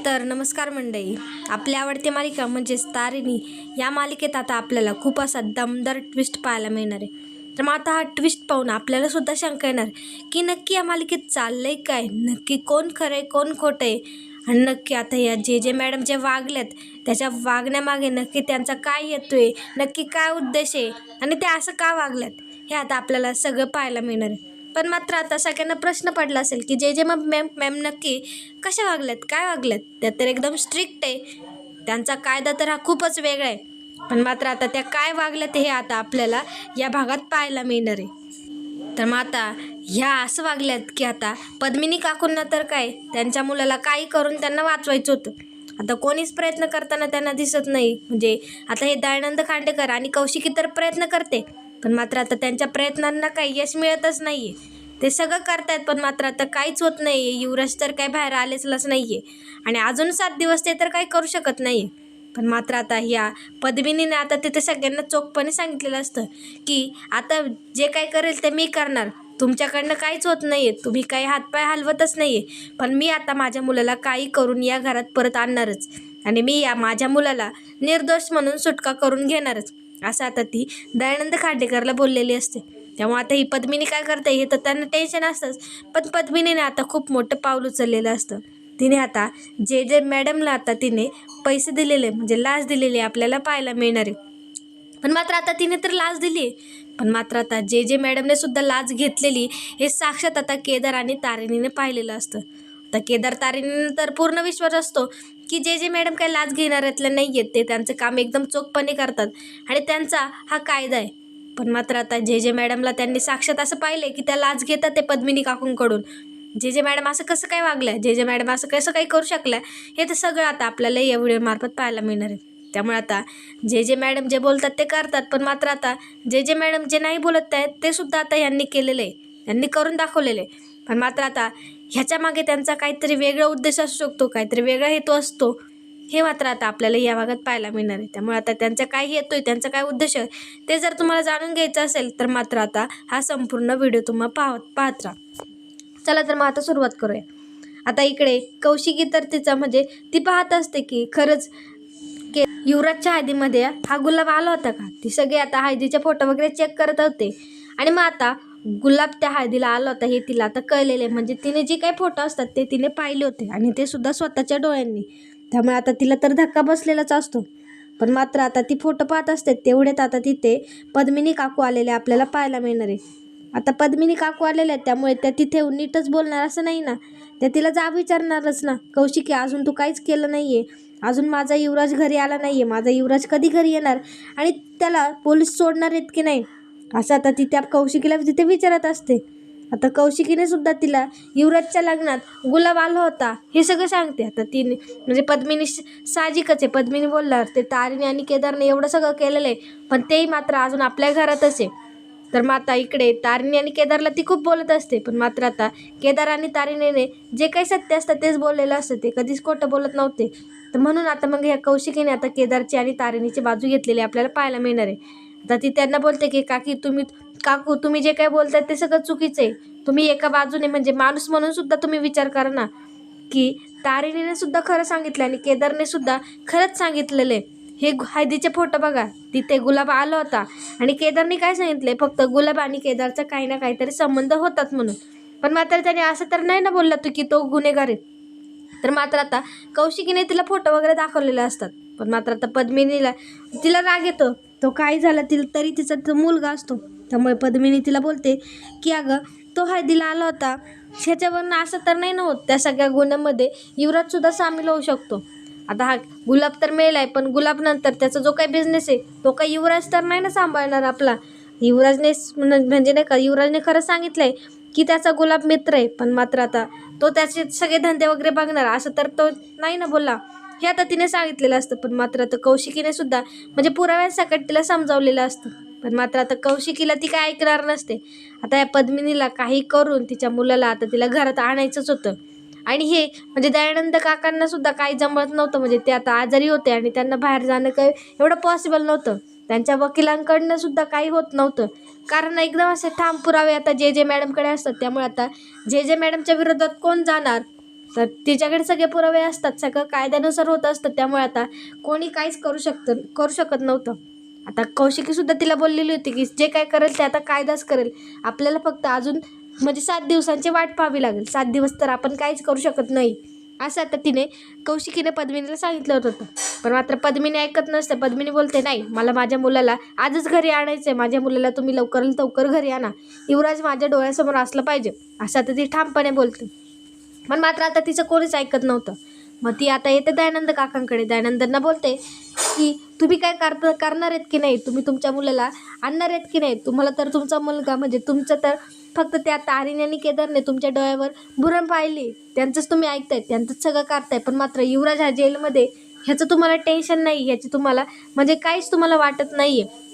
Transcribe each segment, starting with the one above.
तर नमस्कार मंडळी, आपली आवडती मालिका म्हणजेच तारिणी या मालिकेत आता आपल्याला खूप असा दमदार ट्विस्ट पाहायला मिळणार आहे. तर मग आता हा ट्विस्ट पाहून आपल्याला सुद्धा शंका येणार की नक्की या मालिकेत चाललंय काय, नक्की कोण खरं आहे कोण खोटं आहे, आणि नक्की आता या जे मॅडम जे वागल्यात त्याच्या वागण्यामागे नक्की त्यांचा काय येतोय, नक्की काय उद्देश आहे आणि ते असं का वागल्यात हे आता आपल्याला सगळं पाहायला मिळणार आहे. पण मात्र आता सगळ्यांना प्रश्न पडला असेल की जे मॅम नक्की कशा वागल्यात, काय वागल्यात. त्या तर एकदम स्ट्रिक्ट आहे, त्यांचा कायदा तर हा खूपच वेगळा आहे. पण मात्र आता त्या काय वागल्यात हे आता आपल्याला या भागात पाहायला मिळणार आहे. तर मग आता ह्या असं वागल्यात की आता पद्मिनी काकूंना तर काय त्यांच्या मुलाला काही करून त्यांना वाचवायचं होतं. आता कोणीच प्रयत्न करताना त्यांना दिसत नाही. म्हणजे आता हे दयानंद खांडेकर आणि कौशिकी तर प्रयत्न करते, पण मात्र आता त्यांच्या प्रयत्नांना काही यश मिळतच नाही आहे. ते सगळं करतायत पण मात्र आता काहीच होत नाही आहे. युवराज तर काही बाहेर आलेच नाही आहे आणि अजून 7 दिवस ते तर काही करू शकत नाही आहे. पण मात्र आता ह्या पद्मिनीने आता तिथे सगळ्यांना चोखपणे सांगितलेलं असतं की आता जे काही करेल ते मी करणार, तुमच्याकडनं काहीच होत नाही आहे, तुम्ही काही हातपाय हलवतच नाही आहे, पण मी आता माझ्या मुलाला काही करून या घरात परत आणणारच आणि मी या माझ्या मुलाला निर्दोष म्हणून सुटका करून घेणारच, असं आता ती दयानंद खांडेकरला बोललेली असते. त्यामुळे आता ही पद्मिनी काय करते हे तर त्यांना टेन्शन असतंच, पण पद्मिनीने आता खूप मोठं पाऊल उचललेलं असतं. तिने आता जे मॅडमला आता तिने पैसे दिलेले म्हणजे लाच दिलेली आपल्याला पाहायला मिळणार आहे. पण मात्र आता तिने तर लाच दिली आहे, पण मात्र आता जे मॅडमने सुद्धा लाच घेतलेली हे साक्षात आता केदार आणि तारिणीने पाहिलेलं असतं. आता केदार तारिणीने तर पूर्ण विश्वास असतो की जे मॅडम काही लाच घेणाऱ्यातले नाही आहेत, ते त्यांचं काम एकदम चोखपणे करतात आणि त्यांचा हा कायदा आहे. पण मात्र आता जे मॅडमला त्यांनी साक्षात असं पाहिले की त्या लाच घेतात ते पद्मिनी काकूंकडून. जे मॅडम असं कसं काय वागल्या, जे मॅडम असं कसं काही करू शकल्या, हे तर सगळं आता आपल्याला या व्हिडिओमार्फत पाहायला मिळणार आहे. त्यामुळे आता जे मॅडम जे बोलतात ते करतात, पण मात्र आता जे मॅडम जे नाही बोलत आहेत ते सुद्धा आता यांनी केलेलं आहे, यांनी करून दाखवलेलं आहे. पण मात्र आता ह्याच्या मागे त्यांचा काहीतरी वेगळा उद्देश असू शकतो, काहीतरी वेगळा हेतू असतो, हे मात्र आता आपल्याला या भागात पाहायला मिळणार आहे. त्यामुळे आता त्यांचा काय हेतू आहे, त्यांचा काय उद्देश आहे ते जर तुम्हाला जाणून घ्यायचं असेल तर मात्र आता हा संपूर्ण व्हिडिओ तुम्हाला पाहत राहा. चला तर मग आता सुरुवात करूया. आता इकडे कौशिकी तर तिचा म्हणजे ती पाहत असते की खरंच युवराजच्या हळदीमध्ये हा गुलाब आला होता का. ती सगळे आता हळदीचे फोटो वगैरे चेक करत होते आणि मग आता गुलाब त्या हळदीला आला होता हे तिला आता कळलेले. म्हणजे तिने जे काही फोटो असतात ते तिने पाहिले होते आणि ते सुद्धा स्वतःच्या डोळ्यांनी. त्यामुळे आता तिला तर धक्का बसलेलाच असतो. पण मात्र आता ती फोटो पाहत असते तेवढ्यात आता तिथे पद्मिनी काकू आलेले आपल्याला पाहायला मिळणार आहे. आता पद्मिनी काकू आलेल्या आहेत त्यामुळे त्या तिथे नीटच बोलणार असं नाही ना, त्या तिला जाब विचारणारच ना, कौशिकी अजून तू काहीच केलं नाही आहे, अजून माझा युवराज घरी आला नाही आहे, माझा युवराज कधी घरी येणार आणि त्याला पोलीस सोडणार आहेत की नाही, असं आता ती त्या कौशिकीला तिथे विचारत असते. आता कौशिकीने सुद्धा तिला युवराजच्या लग्नात गुलाब आला होता हे सगळं सांगते. आता तिने म्हणजे पद्मिनी साहजिकच आहे, पद्मिनी बोलणार ते तारिणी आणि केदारने एवढं सगळं केलेलं आहे, पण तेही मात्र अजून आपल्या घरातच आहे. तर मग आता इकडे तारिणी आणि केदारला ती खूप बोलत असते, पण मात्र आता केदार आणि तारिणीने जे काही सत्य असतं तेच बोललेलं असतं, ते कधीच खोटं बोलत नव्हते. तर म्हणून आता मग ह्या कौशिकीने आता केदारची आणि तारिणीची बाजू घेतलेली आपल्याला पाहायला मिळणार आहे. आता ती त्यांना बोलते की काकू तुम्ही जे काही बोलताय ते सगळं चुकीचं आहे. तुम्ही एका बाजूने म्हणजे माणूस म्हणून सुद्धा तुम्ही विचार करा ना, की तारिणीने सुद्धा खरं सांगितलं आणि केदारने सुद्धा खरंच सांगितलेलं आहे. हे हळदीचे फोटो बघा, तिथे गुलाब आला होता आणि केदारने काय सांगितले, फक्त गुलाब आणि केदारचा काही ना काहीतरी संबंध होतात म्हणून. पण मात्र त्याने असं तर नाही ना बोलला तू की तो गुन्हेगार आहे. तर मात्र आता कौशिकीने तिला फोटो वगैरे दाखवलेले असतात, पण मात्र आता पद्मिनीला तिला राग येतो. तो काही झाला तरी तिचा तो मुलगा असतो. त्यामुळे पद्मिनी तिला बोलते की अगं तो हळदीला आला होता, ह्याच्यावरनं असं तर नाही ना होत, त्या सगळ्या गुन्ह्यामध्ये युवराजसुद्धा सामील होऊ शकतो. आता हा गुलाब तर मेला आहे, पण गुलाब नंतर त्याचा जो काही बिझनेस आहे तो काही युवराज तर नाही ना सांभाळणार आपला. युवराजने म्हणजे नाही का, युवराजने खरं सांगितलं आहे की त्याचा गुलाब मित्र आहे, पण मात्र आता तो त्याचे सगळे धंदे वगैरे बघणार असं तर तो नाही ना बोलला, हे आता तिने सांगितलेलं असतं. पण मात्र आता कौशिकीने सुद्धा म्हणजे पुराव्यांसकट तिला समजावलेलं असतं, पण मात्र आता कौशिकीला ती काय ऐकणार नसते. आता या पद्मिनीला काही करून तिच्या मुलाला आता तिला घरात आणायचंच होतं आणि हे म्हणजे दयानंद काकांना सुद्धा काही जमत नव्हतं. म्हणजे ते आता आजारी होते आणि त्यांना बाहेर जाणं काही एवढं पॉसिबल नव्हतं. त्यांच्या वकिलांकडनं सुद्धा काही होत नव्हतं, कारण एकदम असे ठाम पुरावे आता जे मॅडमकडे असतात. त्यामुळे आता जे मॅडमच्या विरोधात कोण जाणार, तर तिच्याकडे सगळे पुरावे असतात, सगळं कायद्यानुसार होत असतं. त्यामुळे आता कोणी काहीच करू शकत नव्हतं. आता कौशिकीसुद्धा तिला बोललेली होती की जे काय करेल ते आता कायदाच करेल, आपल्याला फक्त अजून म्हणजे 7 दिवसांची वाट पाहावी लागेल, 7 दिवस तर आपण काहीच करू शकत नाही, असं आता कौशिकीने पद्मिनीला सांगितलं होतं. पण मात्र पद्मिनी ऐकत नसते. पद्मिनी बोलते, नाही, मला माझ्या मुलाला आजच घरी आणायचं आहे, माझ्या मुलाला तुम्ही लवकरात लवकर घरी आणा, युवराज माझ्या डोळ्यासमोर असलं पाहिजे, असं आता ती ठामपणे बोलते. पण मात्र आता तिचं कोणीच ऐकत नव्हतं. मग ती आता येते दयानंद काकांकडे. दयानंदांना बोलते की तुम्ही काय करणार आहेत की नाही, तुम्ही तुमच्या मुलाला आणणार आहेत की नाही, तुम्हाला तर तुमचा मुलगा म्हणजे तुमचं तर फक्त त्या तारीने आणि केदारने तुमच्या डोळ्यावर भुरण पाहिली, त्यांचंच तुम्ही ऐकताय, त्यांचंच सगळं करताय. पण मात्र युवराज हा जेलमध्ये, ह्याचं तुम्हाला टेन्शन नाही, ह्याची तुम्हाला म्हणजे काहीच तुम्हाला वाटत नाही आहे.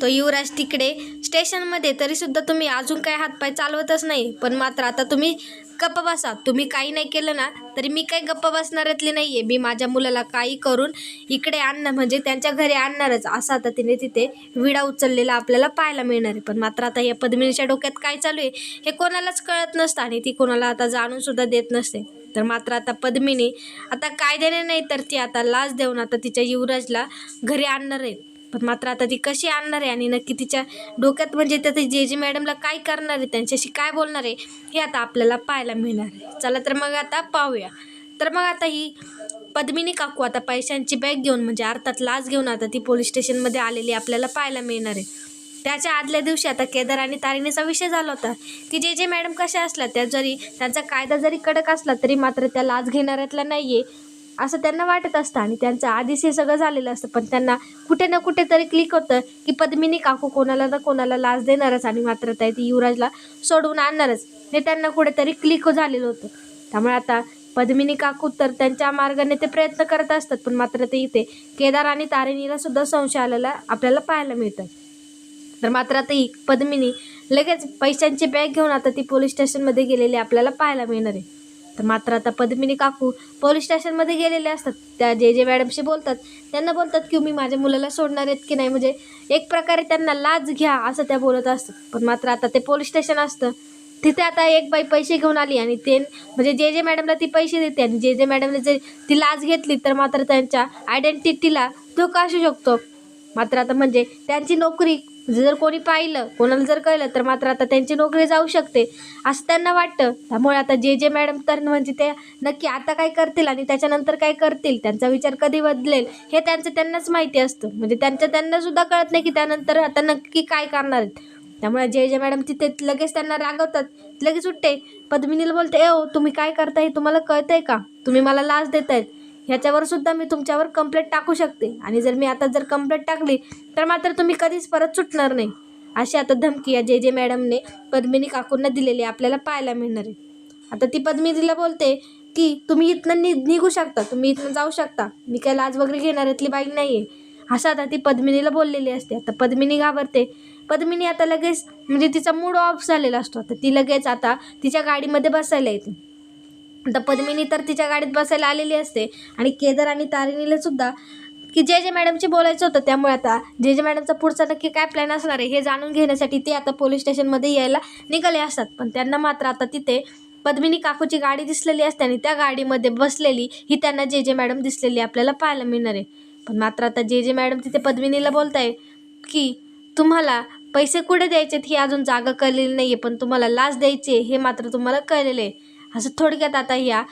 तो युवराज तिकडे स्टेशनमध्ये, तरीसुद्धा तुम्ही अजून काय हातपाय चालवतच नाही. पण मात्र आता तुम्ही गप्प बसा, तुम्ही काही नाही केलं ना तरी मी काही गप्प बसणाऱ्यातली नाही आहे, मी माझ्या मुलाला काही करून इकडे आणणं म्हणजे त्यांच्या घरी आणणारच, असं आता तिने तिथे विडा उचललेला आपल्याला पाहायला मिळणार आहे. पण मात्र आता या पद्मिनीच्या डोक्यात काय चालू आहे हे कोणालाच कळत नसतं आणि ती कोणाला आता जाणूनसुद्धा देत नसते. तर मात्र आता पद्मिनी आता कायद्याने नाही तर ती आता लाच देऊन आता तिच्या युवराजला घरी आणणार आहे. पण मात्र आता ती कशी आणणार आहे आणि नक्की तिच्या डोक्यात म्हणजे त्या जे मॅडमला काय करणार आहे, त्यांच्याशी काय बोलणार आहे, हे आता आपल्याला पाहायला मिळणार आहे. चला तर मग आता पाहूया. तर मग आता ही पद्मिनी काकू आता पैशांची बॅग घेऊन म्हणजे अर्थात लाच घेऊन आता ती पोलीस स्टेशनमध्ये आलेली आपल्याला पाहायला मिळणार आहे. त्याच्या आदल्या दिवशी आता केदार आणि तारिणीचा विषय झाला होता की जे मॅडम कशा असल्या, त्या जरी त्यांचा कायदा जरी कडक असला तरी मात्र त्या लाच घेणाऱ्यातल्या नाही आहे असं त्यांना वाटत असतं आणि त्यांचं आधीच हे सगळं झालेलं असतं. पण त्यांना कुठे ना कुठेतरी क्लिक होतं की पद्मिनी काकू कोणाला ना कोणाला लाच देणारच आणि मात्र त्या ती युवराजला सोडवून आणणारच, हे त्यांना कुठेतरी क्लिक झालेलं होतं. त्यामुळे आता पद्मिनी काकू तर त्यांच्या मार्गाने ते प्रयत्न करत असतात. पण मात्र ते इथे केदार आणि तारिणीला सुद्धा संशय आलेला आपल्याला पाहायला मिळतं. तर मात्र आता ही पद्मिनी लगेच पैशांची बॅग घेऊन आता ती पोलीस स्टेशनमध्ये गेलेली आपल्याला पाहायला मिळणार आहे. तर मात्र आता पद्मिनी काकू पोलीस स्टेशनमध्ये गेलेले असतात. त्या जे मॅडमशी बोलतात, त्यांना बोलतात की मी माझ्या मुलाला सोडणार आहेत की नाही, म्हणजे एक प्रकारे त्यांना लाच घ्या असं त्या बोलत असतात. पण मात्र आता ते पोलीस स्टेशन असतं तिथे आता एक बाई पैसे घेऊन आली आणि ते म्हणजे जे मॅडमला ती पैसे देते आणि जे मॅडमने जर ती लाच घेतली तर मात्र त्यांच्या आयडेंटिटीला धोका असू शकतो. मात्र आता म्हणजे त्यांची नोकरी जर कोणी पाहिलं, कोणाला जर कळलं तर मात्र आता त्यांची नोकरी जाऊ शकते असं त्यांना वाटतं. त्यामुळे आता जे मॅडम तर म्हणजे ते नक्की आता काय करतील आणि त्याच्यानंतर काय करतील, त्यांचा विचार कधी बदलेल हे त्यांनाच माहिती असतं. म्हणजे त्यांनासुद्धा कळत नाही की त्यानंतर आता नक्की काय करणार आहेत. त्यामुळे जे मॅडम तिथे लगेच त्यांना रागवतात, लगेच उठते पद्मिनीला बोलते, ओ तुम्ही काय करताय, तुम्हाला कळतंय का, तुम्ही मला लाच देतायत, ह्याच्यावर सुद्धा मी तुमच्यावर कंप्लेंट टाकू शकते आणि जर मी आता कंप्लेंट टाकली तर मात्र तुम्ही कधीच परत सुटणार नाही, अशी आता धमकी या जे मॅडमने पद्मिनी काकूंना दिलेली आपल्याला पाहायला मिळणार आहे. आता ती पद्मिनीला बोलते की तुम्ही इथनं निघू शकता, तुम्ही इथनं जाऊ शकता, मी काय लाज वगैरे घेणाऱ्यातली बाई नाही आहे, असं आता ती पद्मिनीला बोललेली असते. आता पद्मिनी घाबरते. पद्मिनी आता लगेच म्हणजे तिचा मूड ऑफ झालेला असतो. आता ती लगेच आता तिच्या गाडीमध्ये बसायला येते. आता पद्मिनी तर तिच्या गाडीत बसायला आलेली असते आणि केदार आणि तारिणीला सुद्धा की जे मॅडमशी बोलायचं होतं. त्यामुळे आता जे मॅडमचा पुढचा नक्की काय प्लॅन असणार आहे हे जाणून घेण्यासाठी ते आता पोलीस स्टेशनमध्ये यायला निघाले असतात. पण त्यांना मात्र आता तिथे पद्मिनी काकूची गाडी दिसलेली असते आणि त्या गाडीमध्ये बसलेली ही त्यांना जे मॅडम दिसलेली आपल्याला पाहायला मिळणार आहे. पण मात्र आता जे मॅडम तिथे पद्मिनीला बोलताय की तुम्हाला पैसे कुठे द्यायचेत ही अजून जागा कळलेली नाही आहे, पण तुम्हाला लाच द्यायची हे मात्र तुम्हाला कळलेलं आहे, असं थोडक्यात आता ह्या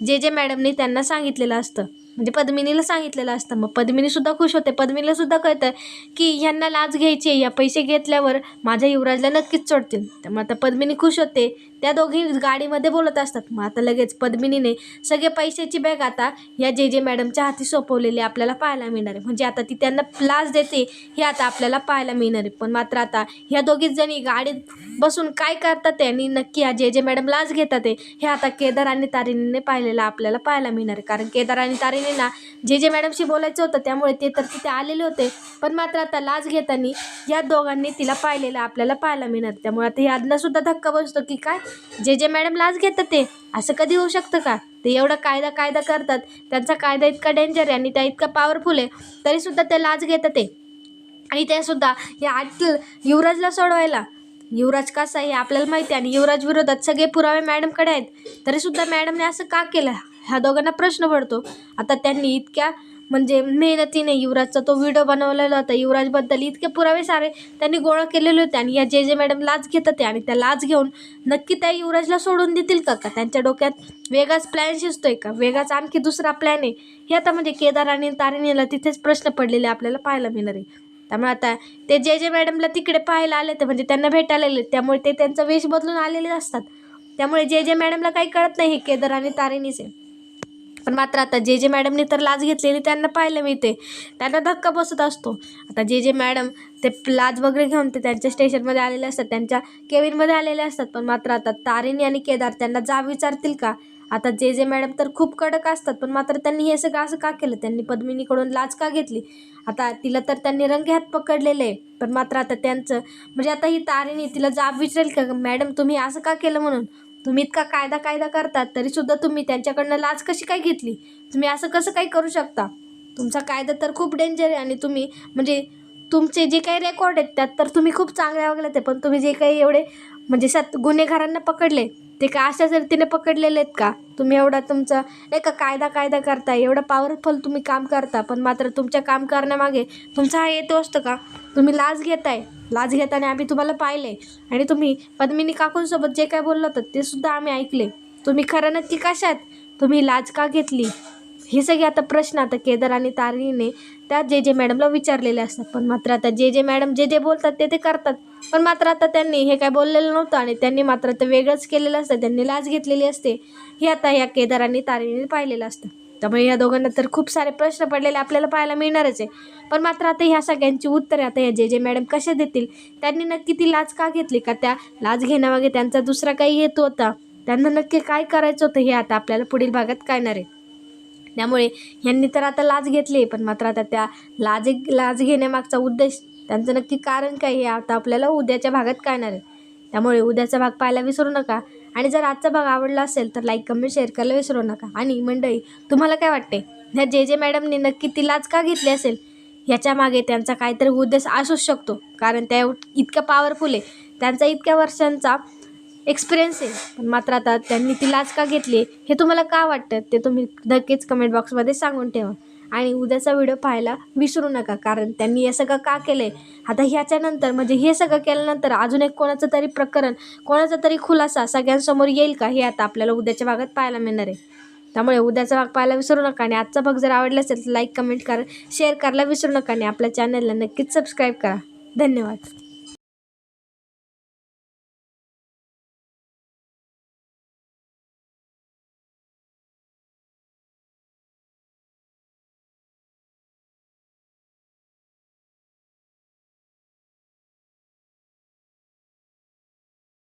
जे मॅडमने त्यांना सांगितलेलं असतं, म्हणजे पद्मिनीला सांगितलेलं असतं. मग पद्मिनीसुद्धा खुश होते. पद्मिनीलासुद्धा कळतं की ह्यांना लाच घ्यायची आहे, या पैसे घेतल्यावर माझ्या युवराजला नक्कीच सोडतील. त्यामुळे आता पद्मिनी खुश होते. त्या दोघी गाडीमध्ये बोलत असतात. मग आता लगेच पद्मिनीने सगळे पैशाची बॅग आता या जे मॅडमच्या हाती सोपवलेली आपल्याला पाहायला मिळणार आहे. म्हणजे आता ती त्यांना लाच देते हे आता आपल्याला पाहायला मिळणार आहे. पण मात्र आता ह्या दोघीच जणी गाडीत बसून काय करतात आणि नक्की या जे मॅडम लाच घेतात हे आता केदार आणि तारिणीने पाहिलेलं आपल्याला पाहायला मिळणार आहे. कारण केदार आणि तारिणींना जे मॅडमशी बोलायचं होतं त्यामुळे ते तर तिथे आलेले होते. पण मात्र आता लाच घेताना या दोघांनी तिला पाहिलेलं आपल्याला पाहायला मिळणार. त्यामुळे आता ह्यांना सुद्धा धक्का बसतो की काय जे मॅडम लाच घेतात ते असं कधी होऊ शकतं का, ते एवढा कायदा करतात, त्यांचा कायदा इतका डेंजर आहे आणि त्या इतका पॉवरफुल आहे तरीसुद्धा ते लाच घेतात आणि त्यासुद्धा या युवराजला सोडवायला युवराज कसा आहे हे आपल्याला माहिती आहे आणि युवराज विरोधात सगळे पुरावे मॅडमकडे आहेत, तरीसुद्धा मॅडमने असं का केलं ह्या दोघांना प्रश्न पडतो. आता त्यांनी इतक्या म्हणजे मेहनतीने युवराजचा तो व्हिडिओ बनवलेला होता, युवराजबद्दल इतके पुरावे सारे त्यांनी गोळा केलेले होते आणि या जे मॅडम लाच घेतात ते आणि त्या लाच घेऊन नक्की त्या युवराजला सोडून देतील का? त्यांच्या डोक्यात वेगळाच प्लॅन शिजतोय का? वेगळाच आणखी दुसरा प्लॅन आहे? हे आता म्हणजे केदार आणि तारिणीला तिथेच प्रश्न पडलेले आपल्याला पाहायला मिळणार आहे. त्यामुळे आता ते जे मॅडमला तिकडे पाहायला आले ते म्हणजे त्यांना भेटायला आले, त्यामुळे ते त्यांचा वेश बदलून आलेले असतात. त्यामुळे जे मॅडमला काही कळत नाही हे केदार आणि तारिणीचे. पण मात्र आता जे मॅडमने तर लाच घेतलेली त्यांना पाहायला मिळते, त्यांना धक्का बसत असतो. आता जे मॅडम ते लाच वगैरे घेऊन ते त्यांच्या स्टेशनमध्ये आलेले असतात, त्यांच्या केबिनमध्ये आलेले असतात. पण मात्र आता तारिणी आणि केदार त्यांना जाब विचारतील का? आता जे मॅडम तर खूप कडक असतात, पण मात्र त्यांनी हे सगळं असं का केलं? त्यांनी पद्मिनीकडून लाच का घेतली? आता तिला तर त्यांनी रंगेहात पकडलेलं आहे. पण मात्र आता त्यांचं म्हणजे आता ही तारिणी तिला जाब विचारेल का, मॅडम तुम्ही असं का केलं म्हणून? तुम्ही इतका कायदा करतात तरीसुद्धा तुम्ही त्यांच्याकडनं लाच कशी काय घेतली? तुम्ही असं कसं काही करू शकता? तुमचा कायदा तर खूप डेंजर आहे आणि तुम्ही म्हणजे तुमचे जे काही रेकॉर्ड आहेत त्यात तर तुम्ही खूप चांगले वागले ते, पण तुम्ही जे काही एवढे म्हणजे गुन्हेगारांना पकडले ते का अशाच रीतीने पकडलेले आहेत का? तुम्ही एवढा तुमचा नाही का कायदा करताय, एवढं पॉवरफुल तुम्ही काम करता, पण मात्र तुमच्या काम करण्यामागे तुमचा हा हेतू असतो का? तुम्ही लाच घेताय, लाच घेताना आम्ही तुम्हाला पाहिले आणि तुम्ही पद्मिनी काकूंसोबत जे काय बोललं होतं ते सुद्धा आम्ही ऐकले. तुम्ही खरं नक्की कशात? तुम्ही लाच का घेतली? हे सगळे आता प्रश्न आता केदार आणि तारिणीने त्या जे मॅडमला विचारलेले असतात. पण मात्र आता जे मॅडम जे बोलतात ते करतात. पण मात्र आता त्यांनी हे काय बोललेलं नव्हतं आणि त्यांनी मात्र ते वेगळंच केलेलं असतं, त्यांनी लाच घेतलेली असते. हे आता ह्या केदार आणि तारिणीने पाहिलेलं असतं. त्यामुळे या दोघांना तर खूप सारे प्रश्न पडलेले आपल्याला पाहायला मिळणारच आहे. पण मात्र आता ह्या सगळ्यांची उत्तरे आता या जे मॅडम कशा देतील? त्यांनी नक्की ती लाच का घेतली? का त्या लाच घेण्यामागे त्यांचा दुसरा काही हेतू होता? त्यांना नक्की काय करायचं होतं हे आता आपल्याला पुढील भागात कळणार आहे. त्यामुळे ह्यांनी तर आता लाच घेतली, पण मात्र आता त्या लाच घेण्यामागचा उद्देश त्यांचं नक्की कारण काय हे आता आपल्याला उद्याच्या भागात कळणार आहे. त्यामुळे उद्याचा भाग पाहायला विसरू नका आणि जर आजचा भाग आवडला असेल तर लाईक कमेंट शेअर करायला विसरू नका. आणि मंडळी तुम्हाला काय वाटते ह्या जे मॅडमने नक्की ती लाच का घेतली असेल? ह्याच्या मागे त्यांचा काहीतरी उद्देश असूच शकतो, कारण त्या इतक्या पॉवरफुल आहे, त्यांचा इतक्या वर्षांचा एक्सपिरियन्स आहे. पण मात्र आता त्यांनी ती लाच का घेतली हे तुम्हाला का वाटतं ते तुम्ही नक्कीच कमेंट बॉक्समध्ये सांगून ठेवा. आणि उद्याचा व्हिडिओ पाहायला विसरू नका, कारण त्यांनी हे सगळं का केलं आहे. आता ह्याच्यानंतर म्हणजे हे सगळं केल्यानंतर अजून एक कोणाचं तरी प्रकरण, कोणाचा तरी खुलासा सगळ्यांसमोर येईल का हे आता आपल्याला उद्याच्या भागात पाहायला मिळणार आहे. त्यामुळे उद्याचा भाग पाहायला विसरू नका आणि आजचा भाग जर आवडला असेल तर लाईक कमेंट करा, शेअर करायला विसरू नका आणि आपल्या चॅनलला नक्कीच सबस्क्राईब करा. धन्यवाद.